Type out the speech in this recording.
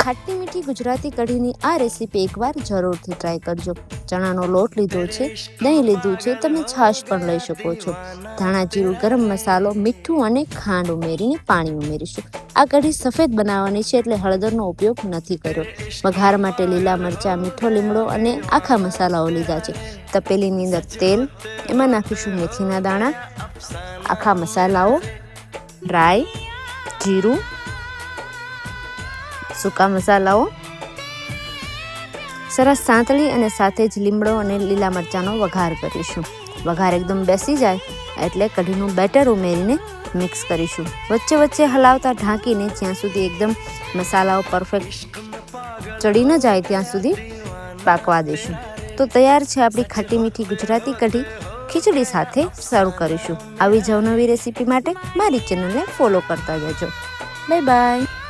ખાટી મીઠી ગુજરાતી કઢીની આ રેસીપી એકવાર જરૂરથી ટ્રાય કરજો। ચણાનો લોટ લીધો છે, દહીં લીધું છે, તમે છાશ પણ લઈ શકો છો। ધાણા જીરું, ગરમ મસાલો, મીઠું અને ખાંડ ઉમેરીને પાણી ઉમેરીશું। આ કઢી સફેદ બનાવવાની છે એટલે હળદરનો ઉપયોગ નથી કર્યો। વઘાર માટે લીલા મરચાં, મીઠો લીમડો અને આખા મસાલાઓ લીધા છે। તપેલીની અંદર તેલ, એમાં નાખીશું મેથીના દાણા, આખા મસાલાઓ, રાઈ, જીરું, સૂકા મસાલાઓ સરસ સાંતળી અને સાથે જ લીમડો અને લીલા મરચાંનો વઘાર કરીશું। વઘાર એકદમ બેસી જાય એટલે કઢીનું બેટર ઉમેરીને મિક્સ કરીશું। વચ્ચે વચ્ચે હલાવતા ઢાંકીને જ્યાં સુધી એકદમ મસાલાઓ પરફેક્ટ ચડી ન જાય ત્યાં સુધી પાકવા દઈશું। તો તૈયાર છે આપણી ખાટી મીઠી ગુજરાતી કઢી। ખીચડી સાથે સર્વ કરીશું। આવી જ નવી રેસીપી માટે મારી ચેનલને ફોલો કરતા જજો। Bye bye.